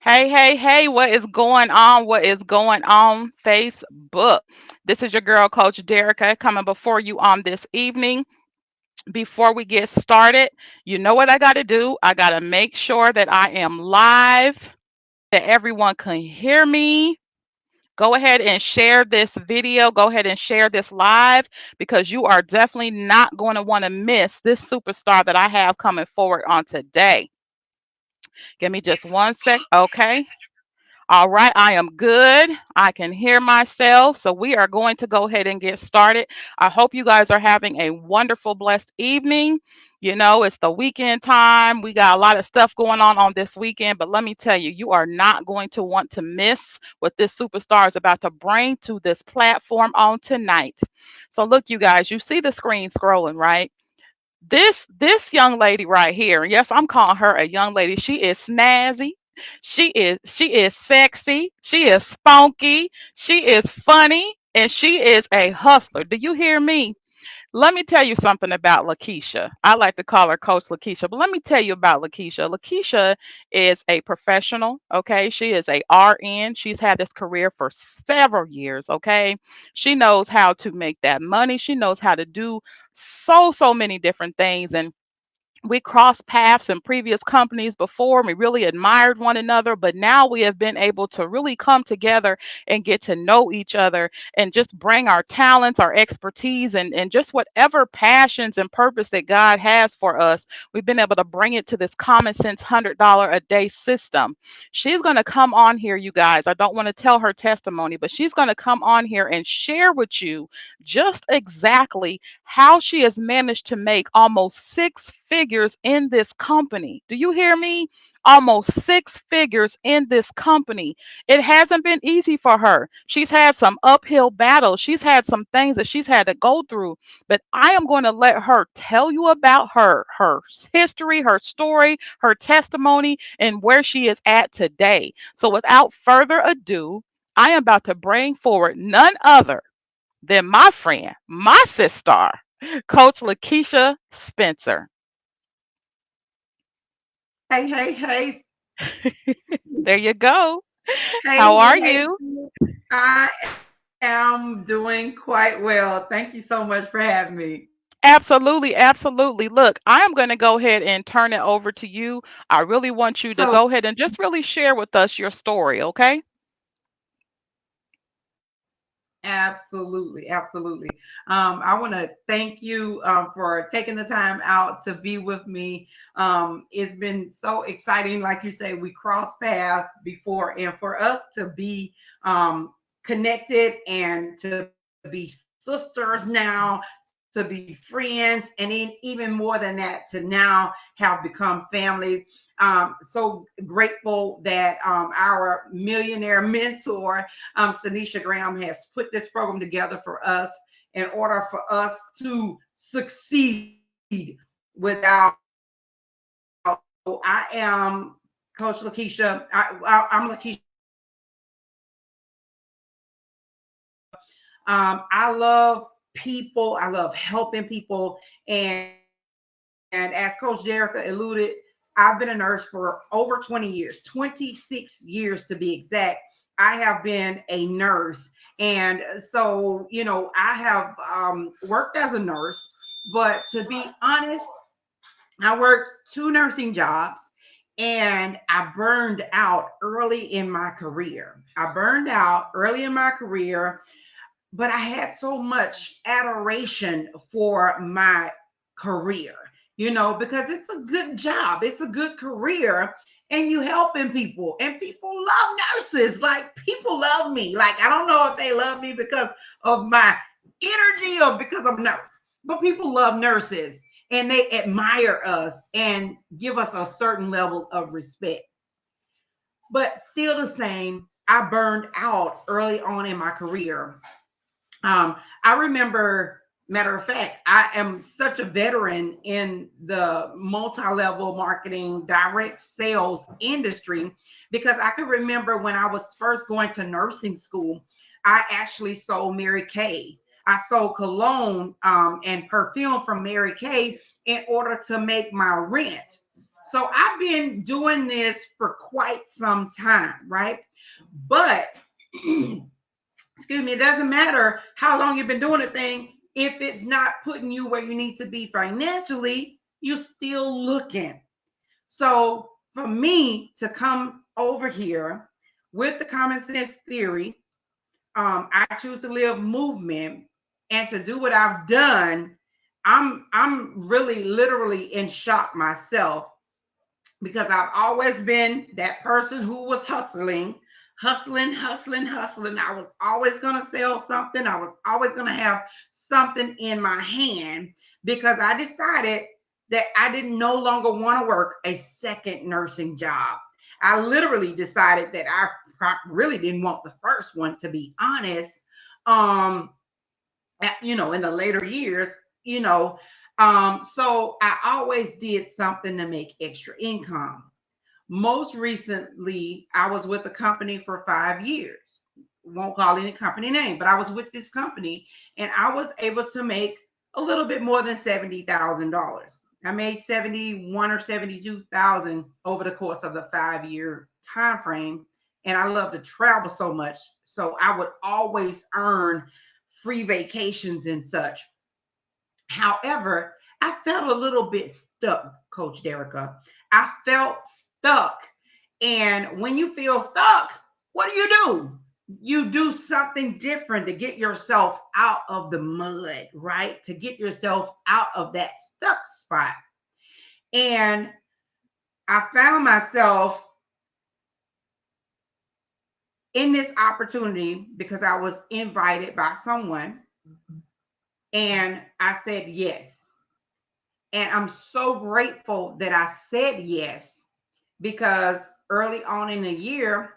Hey, hey, hey, what is going on? What is going on, Facebook? This is your girl, Coach Derica, coming before you on this evening. Before we get started, you know what I got to do? I got to make sure that I am live, that everyone can hear me. Go ahead and share this video. Go ahead and share this live because you are definitely not going to want to miss this superstar that I have coming forward on today. Give me just one sec. Okay. All right, I am good. I can hear myself. So we are going to go ahead and get started. I hope you guys are having a wonderful, blessed evening. You know, it's the weekend time. We got a lot of stuff going on this weekend, but let me tell you, you are not going to want to miss what this superstar is about to bring to this platform on tonight. So look, you guys, you see the screen scrolling, right? This young lady right here, and yes, I'm calling her a young lady. She is snazzy. She is sexy. She is spunky. She is funny, and she is a hustler. Do you hear me? Let me tell you something about Lakeisha. I like to call her Coach Lakeisha, but let me tell you about Lakeisha. Lakeisha is a professional, okay? She is a RN. She's had this career for several years, okay? She knows how to make that money. She knows how to do so many different things, and we crossed paths in previous companies before and we really admired one another, but now we have been able to really come together and get to know each other and just bring our talents, our expertise, and just whatever passions and purpose that God has for us. We've been able to bring it to this common sense $100 a day system. She's going to come on here, you guys. I don't want to tell her testimony, but she's going to come on here and share with you just exactly how she has managed to make almost six figures in this company. Do you hear me? Almost six figures in this company. It hasn't been easy for her. She's had some uphill battles. She's had some things that she's had to go through. But I am going to let her tell you about her history, her story, her testimony, and where she is at today. So without further ado, I am about to bring forward none other than my friend, my sister, Coach Lakeisha Spencer. Hey, hey, hey, There you go. How hey, are hey, hey. you? I am doing quite well. Thank you so much for having me. Absolutely, absolutely. Look, I am going to go ahead and turn it over to you. I really want you to So, go ahead and just really share with us your story, okay? absolutely, absolutely. I want to thank you for taking the time out to be with me. It's been so exciting. Like you say, we crossed paths before, and for us to be connected and to be sisters now, to be friends, and even more than that, to now have become family. So grateful that our millionaire mentor, Stanisha Graham, has put this program together for us in order for us to succeed without fail. So I am Coach Lakeisha. I'm Lakeisha I love people. I love helping people. And as Coach Jerica alluded, I've been a nurse for over 20 years, 26 years to be exact. I have been a nurse. And so, I have worked as a nurse, but to be honest, I worked two nursing jobs and I burned out early in my career. I burned out early in my career, but I had so much adoration for my career, because it's a good job, it's a good career, and you helping people, and people love nurses. Like people love me. Like I don't know if they love me because of my energy or because I'm a nurse, but people love nurses and they admire us and give us a certain level of respect. But still the same, I burned out early on in my career. I remember, matter of fact, I am such a veteran in the multi level marketing, direct sales industry because I can remember when I was first going to nursing school, I actually sold Mary Kay. I sold cologne and perfume from Mary Kay in order to make my rent. So I've been doing this for quite some time, right? But excuse me, it doesn't matter how long you've been doing a thing. If it's not putting you where you need to be financially, you're still looking. So for me to come over here with the common sense theory, I choose to live movement and to do what I've done, I'm really literally in shock myself because I've always been that person who was hustling, hustling, hustling, hustling. I was always going to sell something. I was always going to have something in my hand because I decided that I didn't no longer want to work a second nursing job. I literally decided that I really didn't want the first one, to be honest. Um, in the later years, you know, so I always did something to make extra income. Most recently, I was with a company for 5 years. Won't call any company name, but I was with this company and I was able to make a little bit more than $70,000. I made 71 or 72,000 over the course of the 5 year time frame. And I love to travel so much. So I would always earn free vacations and such. However, I felt a little bit stuck, Coach Derica. I felt stuck. And when you feel stuck, what do? You do something different to get yourself out of the mud, right? To get yourself out of that stuck spot. And I found myself in this opportunity because I was invited by someone and I said yes. And I'm so grateful that I said yes because early on in the year,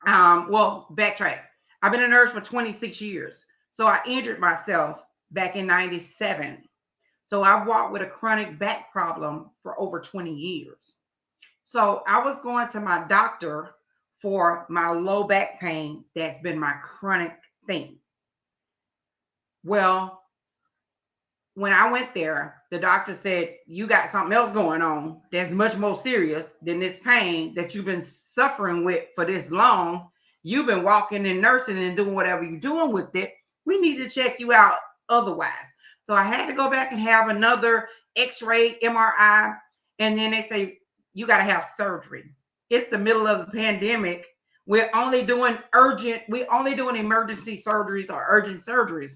backtrack. I've been a nurse for 26 years. So I injured myself back in 97. So I walked with a chronic back problem for over 20 years. So I was going to my doctor for my low back pain that's been my chronic thing. Well, when I went there, the doctor said, you got something else going on that's much more serious than this pain that you've been suffering with for this long. You've been walking and nursing and doing whatever you're doing with it. We need to check you out otherwise. So I had to go back and have another x-ray, MRI, and then they say, you got to have surgery. It's the middle of the pandemic. We're only doing emergency surgeries or urgent surgeries.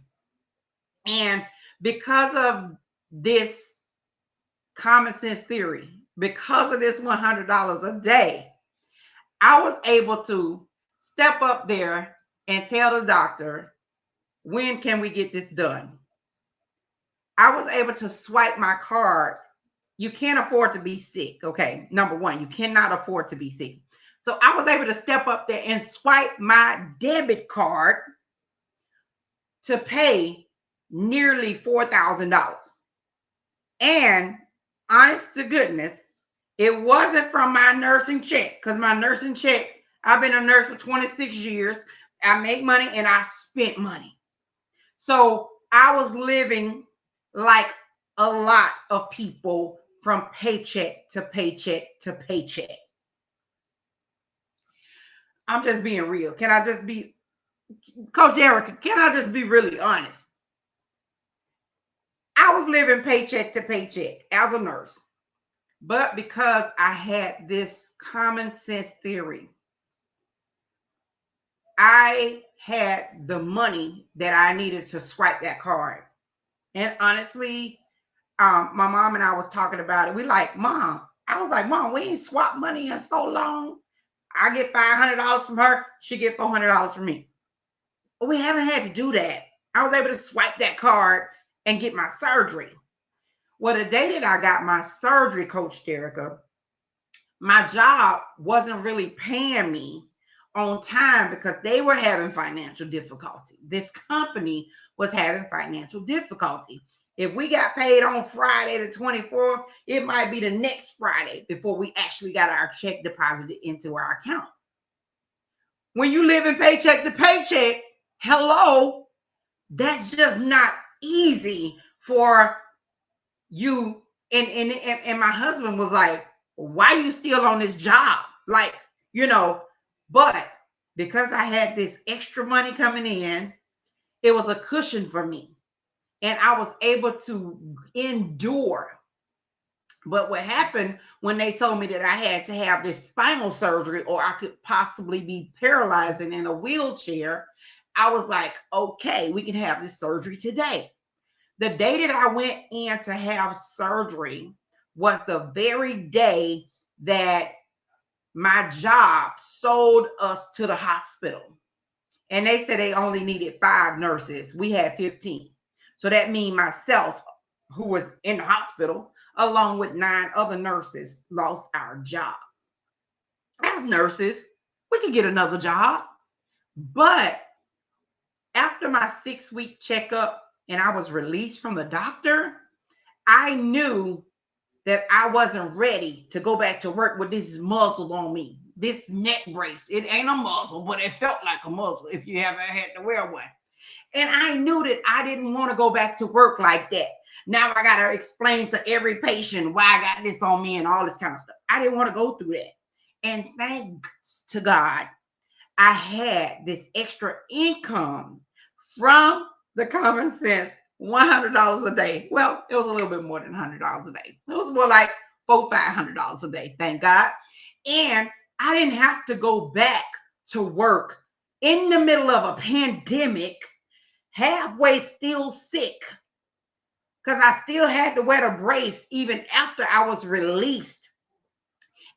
And because of this common sense theory, because of this $100 a day, I was able to step up there and tell the doctor, when can we get this done? I was able to swipe my card. You can't afford to be sick. Okay. Number one, you cannot afford to be sick. So I was able to step up there and swipe my debit card to pay nearly $4,000. And honest to goodness, it wasn't from my nursing check because my nursing check, I've been a nurse for 26 years. I make money and I spent money. So I was living like a lot of people from paycheck to paycheck to paycheck. I'm just being real. Can I just be, Coach Erica, can I just be really honest? I was living paycheck to paycheck as a nurse. But because I had this common sense theory, I had the money that I needed to swipe that card. And honestly, my mom and I was talking about it. We like, Mom, I was like, Mom, we ain't swapped money in so long. I get $500 from her. She get $400 from me. But we haven't had to do that. I was able to swipe that card and get my surgery. Well, the day that I got my surgery, Coach Jerica, my job wasn't really paying me on time because they were having financial difficulty. This company was having financial difficulty. If we got paid on Friday the 24th, it might be the next Friday before we actually got our check deposited into our account. When you live in paycheck to paycheck, hello, that's just not easy for you. And my husband was like, why you still on this job? Like, you know, but because I had this extra money coming in, it was a cushion for me. And I was able to endure. But what happened when they told me that I had to have this spinal surgery or I could possibly be paralyzed and in a wheelchair, I was like, okay, we can have this surgery today. The day that I went in to have surgery was the very day that my job sold us to the hospital. And they said they only needed 5 nurses. We had 15. So that means myself, who was in the hospital, along with 9 other nurses, lost our job. As nurses, we could get another job. But after my 6 week checkup and I was released from the doctor, I knew that I wasn't ready to go back to work with this muzzle on me, this neck brace. It ain't a muzzle, but it felt like a muzzle if you ever had to wear one. And I knew that I didn't want to go back to work like that. Now I got to explain to every patient why I got this on me and all this kind of stuff. I didn't want to go through that. And thanks to God, I had this extra income from the common sense $100 a day. Well, it was a little bit more than $100 a day. It was more like $400-500 a day, thank God. And I didn't have to go back to work in the middle of a pandemic, halfway still sick, because I still had to wear the brace even after I was released.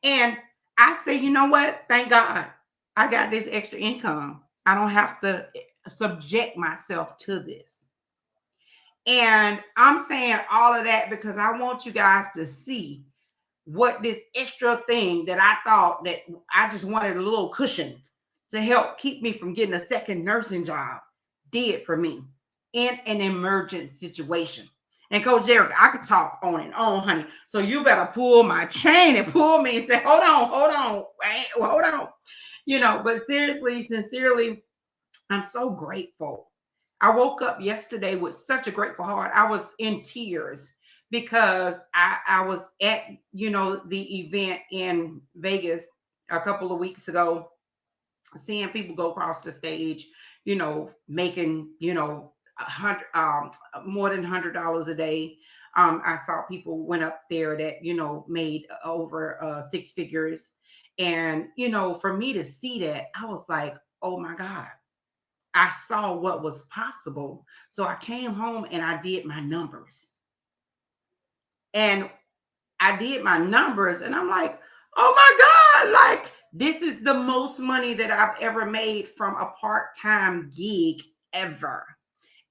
And I say, you know what? Thank God I got this extra income. I don't have to subject myself to this. And I'm saying all of that because I want you guys to see what this extra thing that I thought that I just wanted a little cushion to help keep me from getting a second nursing job did for me in an emergent situation. And Coach Derek, I could talk on and on, honey. So you better pull my chain and pull me and say, hold on, wait, hold on. But seriously, sincerely, I'm so grateful. I woke up yesterday with such a grateful heart. I was in tears because I was at, the event in Vegas a couple of weeks ago, seeing people go across the stage, making, more than $100 a day. I saw people went up there that, made over 6 figures. And, for me to see that, I was like, oh my God, I saw what was possible. So I came home and I did my numbers. And I did my numbers and I'm like, oh my God, like this is the most money that I've ever made from a part-time gig ever.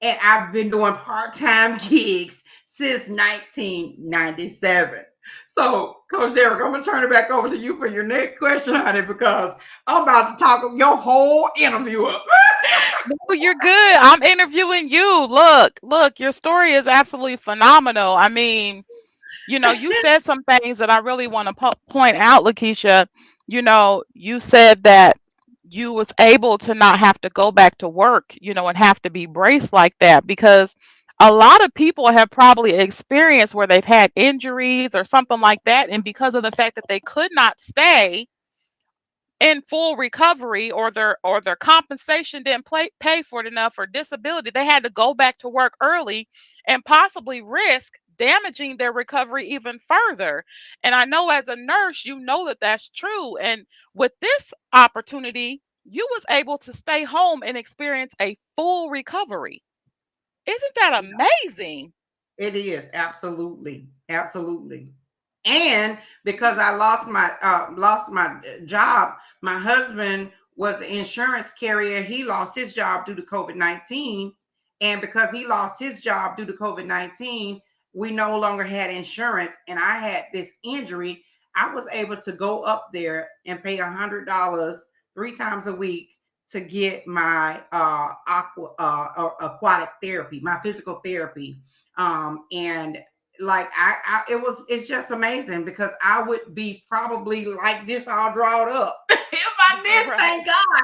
And I've been doing part-time gigs since 1997. So, Coach Derek, I'm gonna turn it back over to you for your next question, honey, because I'm about to talk your whole interview up. No, you're good. I'm interviewing you. Look, your story is absolutely phenomenal. I mean, you said some things that I really want to point out, Lakeisha. You said that you was able to not have to go back to work, and have to be braced like that because a lot of people have probably experienced where they've had injuries or something like that, and because of the fact that they could not stay in full recovery or their compensation didn't pay for it enough for disability, they had to go back to work early and possibly risk damaging their recovery even further. And I know as a nurse, you know that that's true. And with this opportunity, you was able to stay home and experience a full recovery. Isn't that amazing? It is absolutely, absolutely. And because I lost my job, my husband was the insurance carrier. He lost his job due to COVID-19, and because he lost his job due to COVID-19, we no longer had insurance, and I had this injury. I was able to go up there and pay $100 3 times a week to get my aquatic therapy, my physical therapy, and like it's just amazing because I would be probably like this all drawn up if I did. Right. Thank God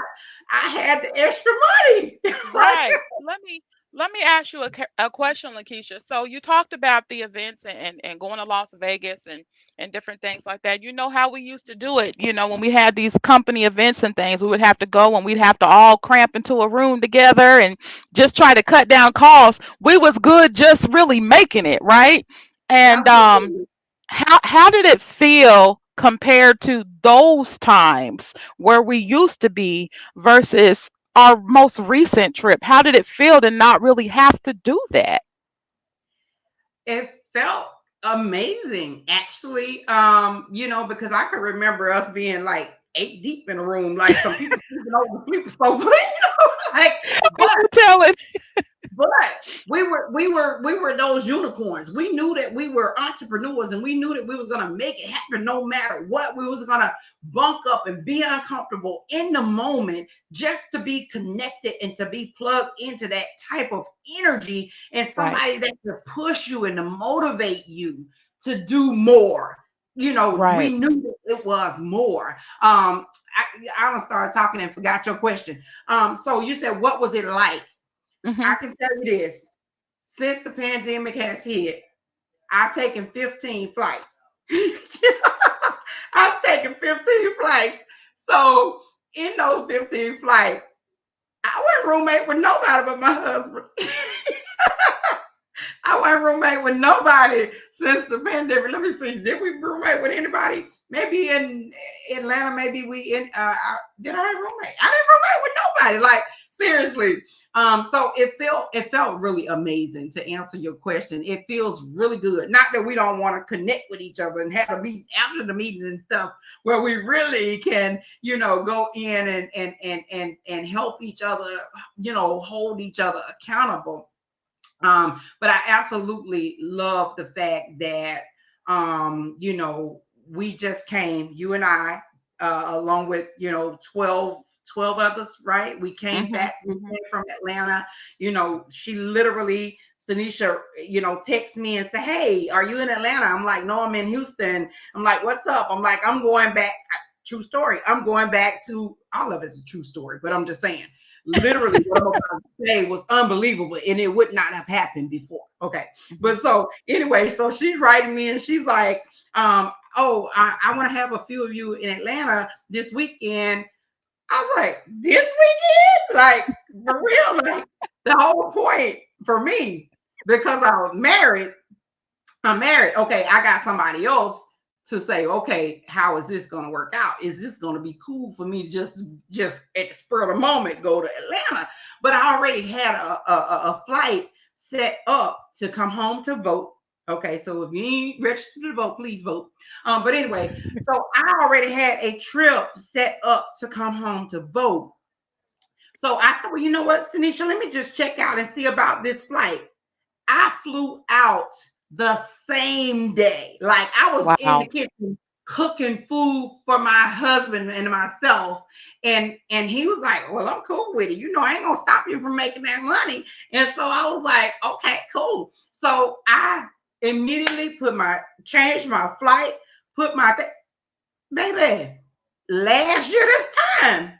I had the extra money. Like, Right. Let me Let me ask you a question, Lakeisha. So you talked about the events and going to Las Vegas and different things like that. You know how we used to do it. You know, when we had these company events and things, we would have to go and we'd have to all cramp into a room together and just try to cut down costs. We was good just really making it, right? And Absolutely. how did it feel compared to those times where we used to be versus our most recent trip? How did it feel to not really have to do that? It felt amazing, actually. Because I could remember us being like eight deep in a room, like some people sleeping over the sleeper sofa, like, but You tell it. but we were those unicorns. We knew that we were entrepreneurs, and we knew that we was gonna make it happen no matter what. We was gonna bunk up and be uncomfortable in the moment just to be connected and to be plugged into that type of energy and Right, somebody that could push you and to motivate you to do more. We right. knew that it was more. I don't start talking and forgot your question. So you said, what was it like? Hmm. I can tell you this: since the pandemic has hit, I've taken 15 flights. I've taken 15 flights. So in those 15 flights, I wasn't roommate with nobody but my husband. I wasn't roommate with nobody since the pandemic. Let me see. Did we roommate with anybody? Maybe in Atlanta. Maybe we in. Did I roommate? I didn't roommate with nobody. Like, seriously. So it felt really amazing. To answer your question, it feels really good. Not that we don't want to connect with each other and have a meet after the meetings and stuff, where we really can, go in and help each other, hold each other accountable. But I absolutely love the fact that, we just came, you and I, along with, 12 others, right? We came Hmm. back, we Hmm. came from Atlanta. She literally, Stanisha, texts me and say, "Hey, are you in Atlanta?" I'm like, "No, I'm in Houston." I'm like, "What's up?" I'm like, "I'm going back." True story. I'm going back to, all of it's a true story, but I'm just saying, literally what I'm about to say was unbelievable, and it would not have happened before. Okay. Hmm. But so anyway, so she's writing me and she's like, "Oh, I want to have a few of you in Atlanta this weekend." I was like, "This weekend?" Like, for real? Like, the whole point for me, because I was married, I'm married. Okay, I got somebody else to say, okay, how is this going to work out? Is this going to be cool for me to just at the spur of the moment go to Atlanta? But I already had a flight set up to come home to vote. Okay, so if you ain't registered to vote, please vote. But anyway, so I already had a trip set up to come home to vote. So I said, well, you know what, Tanisha, let me just check out and see about this flight. I flew out the same day. Like, I was in the Wow. kitchen cooking food for my husband and myself. And he was like, "Well, I'm cool with it. I ain't gonna stop you from making that money." And so I was like, "Okay, cool." So I immediately changed my flight, put baby, last year this time,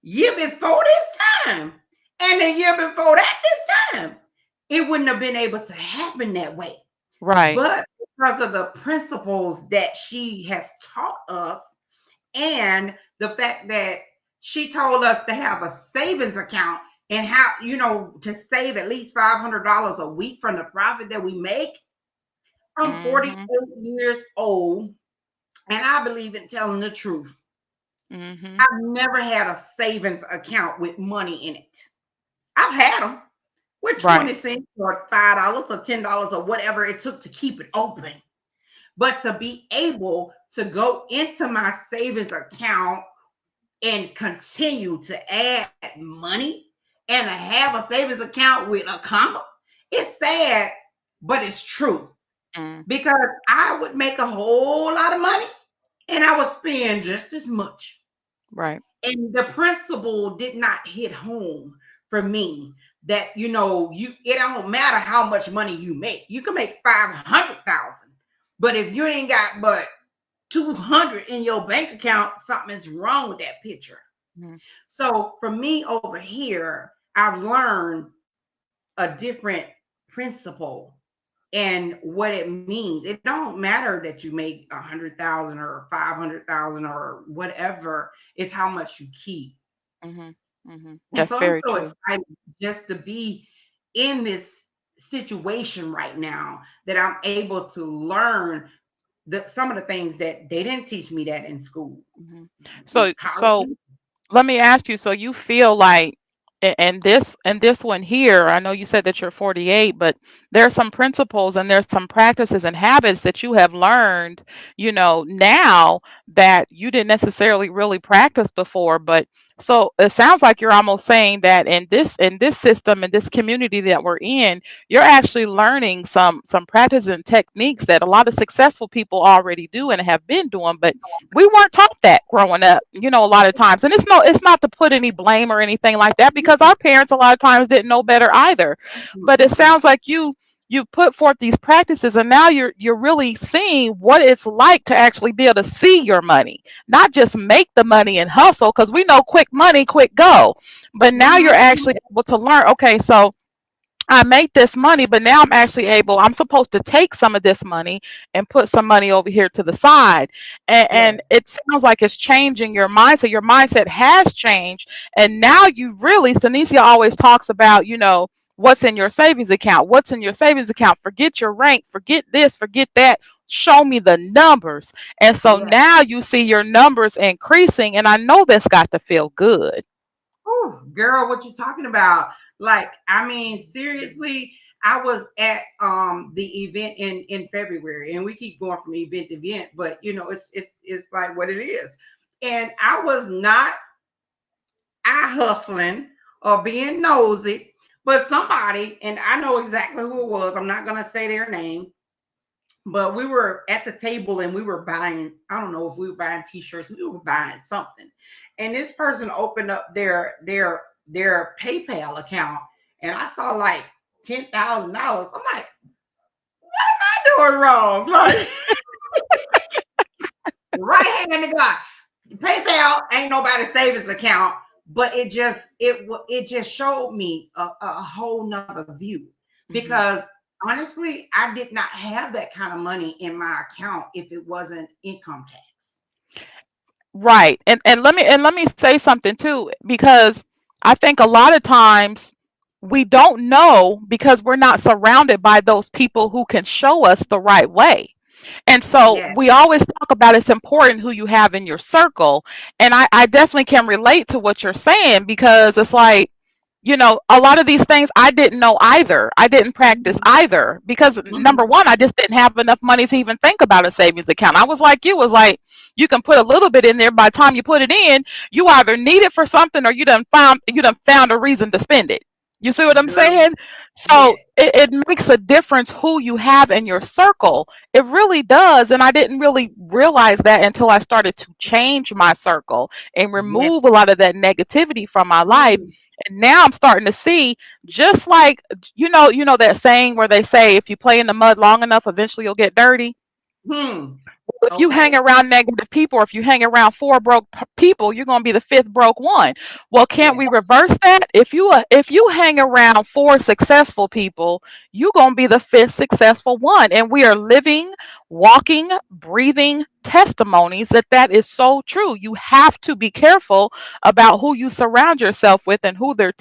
year before this time, and the year before that this time, it wouldn't have been able to happen that way. Right. But because of the principles that she has taught us, and the fact that she told us to have a savings account, and how, to save at least $500 a week from the profit that we make. I'm Hmm. 48 years old, and I believe in telling the truth. Hmm. I've never had a savings account with money in it. I've had them with Right. 20 cents or $5 or $10 or whatever it took to keep it open. But to be able to go into my savings account and continue to add money and to have a savings account with a comma, it's sad, but it's true. Mm. Because I would make a whole lot of money and I would spend just as much. Right. And the principle did not hit home for me, that, it don't matter how much money you make. You can make 500,000, but if you ain't got but 200 in your bank account, something is wrong with that picture. Mm. So for me over here, I've learned a different principle and what it means. It don't matter that you make 100,000 or 500,000 or whatever. It's how much you keep. Mhm. Mhm. And That's so I'm very so true. excited just to be in this situation right now that I'm able to learn some of the things that they didn't teach me that in school. Mhm. So College. let me ask you, so you feel like and this one here, I know you said that you're 48, but there's some principles and there's some practices and habits that you have learned, now that you didn't necessarily really practice before. But so it sounds like you're almost saying that in this system, in this community that we're in, you're actually learning some practices and techniques that a lot of successful people already do and have been doing, but we weren't taught that growing up, a lot of times. And it's not to put any blame or anything like that, because our parents a lot of times didn't know better either. But it Mm-mm. sounds like you put forth these practices, and now you're really seeing what it's like to actually be able to see your money, not just make the money and hustle, because we know quick money, quick go. But now you're Mhm. actually able to learn, okay, so I make this money, but now I'm supposed to take some of this money and put some money over here to the side. And Yes. it sounds like it's changing your mindset. Your mindset has changed. And now you really, Sanicia always talks about, what's in your savings account? What's in your savings account? Forget your rank, forget this, forget that. Show me the numbers. And so Yes. now you see your numbers increasing. And I know that's got to feel good. Ooh, girl, what you talking about? Like, I mean, seriously, I was at the event in February, and we keep going from event to event, but it's like what it is. And I was not eye hustling or being nosy, but somebody, and I know exactly who it was. I'm not gonna say their name, but we were at the table and we were buying, I don't know if we were buying t-shirts, we were buying something. And this person opened up their PayPal account, and I saw like $10,000. I'm like, what am I doing wrong? Like, right hand to God. PayPal ain't nobody's savings account, but it just showed me a whole nother view, Mhm. because honestly, I did not have that kind of money in my account if it wasn't income tax. Right. And let me say something too, because I think a lot of times we don't know because we're not surrounded by those people who can show us the right way. And so Yeah. we always talk about it's important who you have in your circle. And I definitely can relate to what you're saying, because it's like, a lot of these things I didn't know either. I didn't practice Mhm. either because number Mhm. one, I just didn't have enough money to even think about a savings account. I was like you, was like, you can put a little bit in there. By the time you put it in, you either need it for something or you done found a reason to spend it. You see what I'm Girl, saying? yeah. So it makes a difference who you have in your circle. It really does. And I didn't really realize that until I started to change my circle and Yeah. remove a lot of that negativity from my life. Mm. And now I'm starting to see, just like, that saying where they say if you play in the mud long enough, eventually you'll get dirty. Hmm. If you hang Okay. around negative people, or if you hang around four broke people, you're going to be the fifth broke one. Well, can't Yeah. we reverse that? If you hang around four successful people, you're going to be the fifth successful one. And we are living, walking, breathing testimonies that is so true. You have to be careful about who you surround yourself with and what they're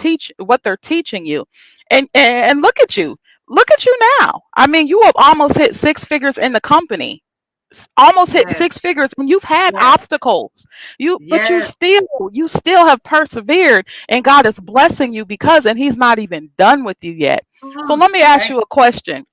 teaching you. And look at you. Look at you now. I mean, you have almost hit six figures in the company, almost hit Yes. six figures, and you've had Yes. obstacles. But you Yes. still have persevered, and God is blessing you, because and he's not even done with you yet. So Mm. let me ask Thank you a question.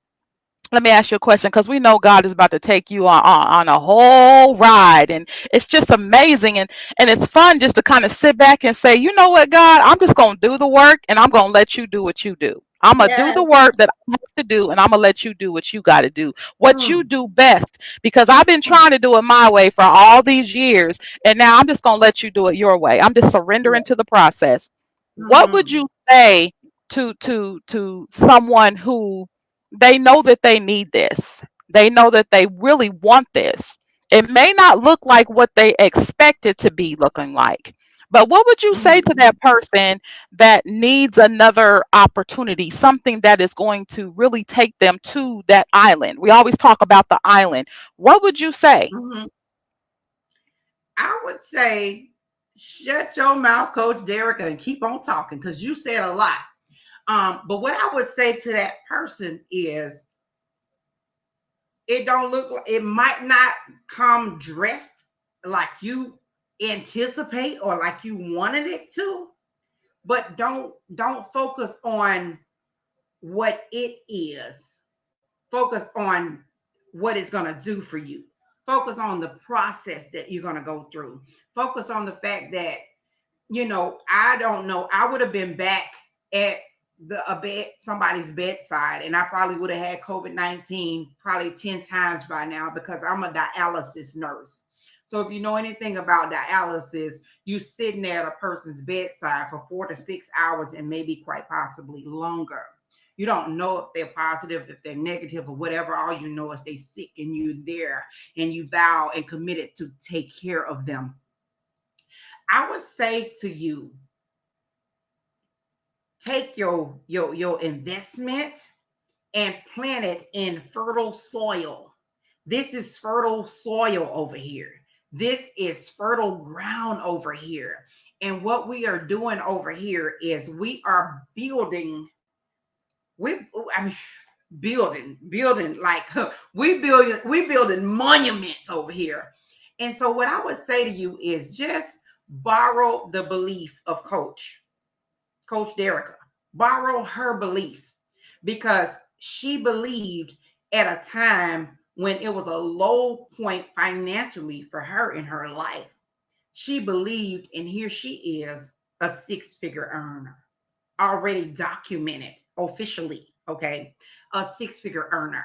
Because we know God is about to take you on a whole ride, and it's just amazing, and it's fun just to kind of sit back and say, you know what, God, I'm just going to do the work, and I'm going to let you do what you do. I'm going to do Yes. the work that I have to do, and I'm going to let you do what you got to do, what you Mm. do best, because I've been Mm. trying to do it my way for all these years, and now I'm just going to let you do it your way. I'm just surrendering Yeah. to the process. What would Mhm. you say to someone who they know that they need this? They know that they really want this. It may not look like what they expect it to be looking like, But what would you say to Mhm. that person that needs another opportunity, something that is going to really take them to that island? We always talk about the island. What would you say? Mhm. I would say, shut your mouth, Coach Derek, and keep on talking because you said a lot. But what I would say to that person is, it don't look like, it might not come dressed like you anticipate or like you wanted it to, but don't focus on what it is. Focus on what it's going to do for you. Focus on the process that you're going to go through. Focus on the fact that, I don't know, I would have been back at the a bed somebody's bedside, and I probably would have had COVID-19 probably 10 times by now because I'm a dialysis nurse. So if you know anything about dialysis, you sitting there at a person's bedside for 4 to 6 hours and maybe quite possibly longer. You don't know if they're positive, if they're negative, or whatever. All you know is they sick and you're there and you vow and committed to take care of them. I would say to you, take your investment and plant it in fertile soil. This is fertile soil over here. This is fertile ground over here. And what we are doing over here is we are building. We, I mean, building like we building monuments over here. And so, what I would say to you is just borrow the belief of Coach Derica. Borrow her belief because she believed at a time when it was a low point financially for her in her life. She believed, and here she is, a six-figure earner, already documented officially, okay? A six-figure earner.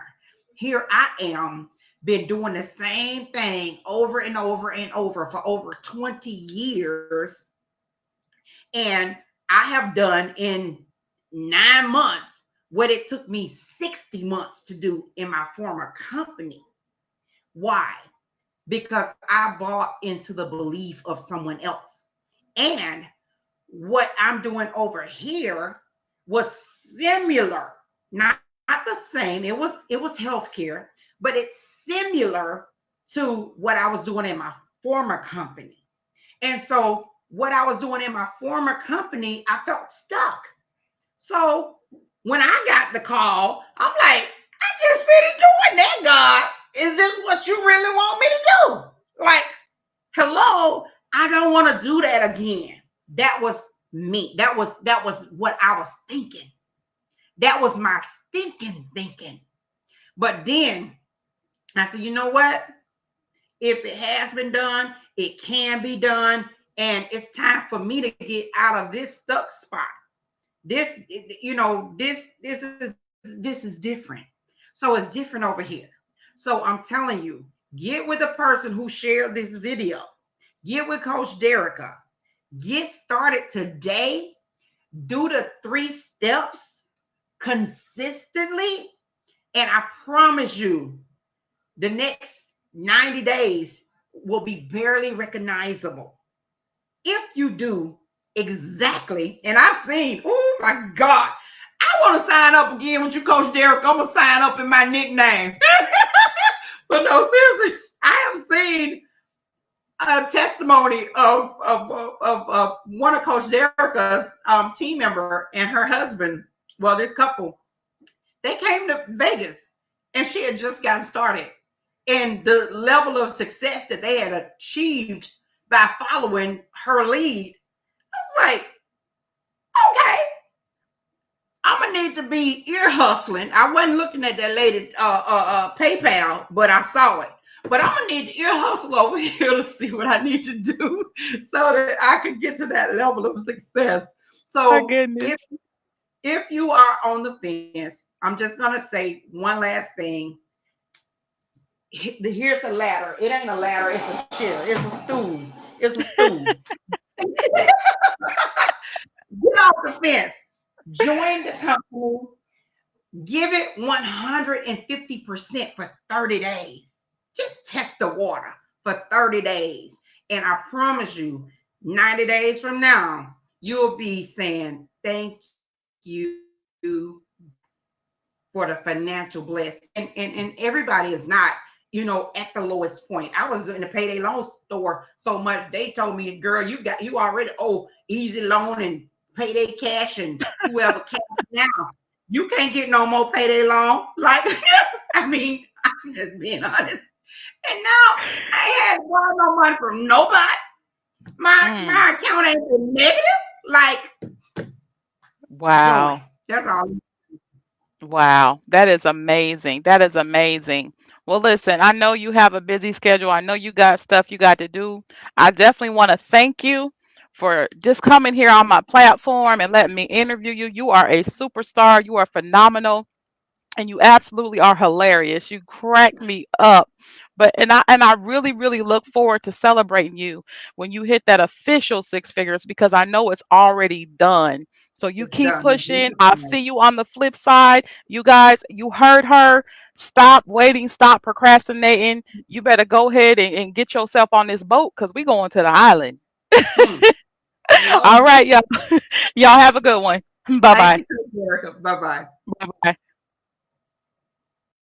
Here I am, been doing the same thing over and over and over for over 20 years, and I have done in 9 months what it took me 60 months to do in my former company. Why? Because I bought into the belief of someone else. And what I'm doing over here was similar, not the same. It was healthcare, but it's similar to what I was doing in my former company. And so what I was doing in my former company, I felt stuck. So when I got the call, I'm like, I just finished doing that, God. Is this what you really want me to do? Like, hello, I don't want to do that again. That was me. That was what I was thinking. That was my stinking thinking. But then I said, you know what? If it has been done, it can be done. And it's time for me to get out of this stuck spot. This, this is different. So it's different over here. So I'm telling you, get with the person who shared this video. Get with Coach Derica. Get started today. Do the 3 steps consistently. And I promise you, the next 90 days will be barely recognizable. If you do exactly, and I've seen, oh my God, I want to sign up again with you, Coach Derek. I'm going to sign up in my nickname. But no, seriously, I have seen a testimony of one of Coach Derica's team member and her husband. Well, this couple, they came to Vegas and she had just gotten started. And the level of success that they had achieved by following her lead, I was like, okay, I'm gonna need to be ear hustling. I wasn't looking at that lady PayPal, but I saw it. But I'm gonna need to ear hustle over here to see what I need to do so that I can get to that level of success. My So goodness. if you are on the fence, I'm just gonna say one last thing. Here's the ladder. It ain't a ladder. It's a chair. It's a stool. It's a stool. Get off the fence. Join the company. Give it 150% for 30 days. Just test the water for 30 days. And I promise you, 90 days from now, you'll be saying, thank you for the financial blessing. And everybody is not, at the lowest point. I was in the payday loan store so much they told me, girl, you already owe easy loan and payday cash and whoever cash now. You can't get no more payday loan. Like I mean, I'm just being honest. And now I ain't had to borrow no money from nobody. Mm. My account ain't been negative. Like joy. Wow. That's all. Wow, that is amazing. That is amazing. Well, listen, I know you have a busy schedule. I know you got stuff you got to do. I definitely want to thank you for just coming here on my platform and letting me interview you. You are a superstar. You are phenomenal and you absolutely are hilarious. You crack me up. But I really really look forward to celebrating you when you hit that official six figures because I know it's already done. So you It's keep done. In pushing. Jesus' I'll name. see you on the flip side. You guys, you heard her. Stop waiting, stop procrastinating. You better go ahead and get yourself on this boat because we going to the island. Mm, I love All it. right, y'all. Y'all have a good one. Bye Thank bye. you, Erica. Bye bye. Bye bye.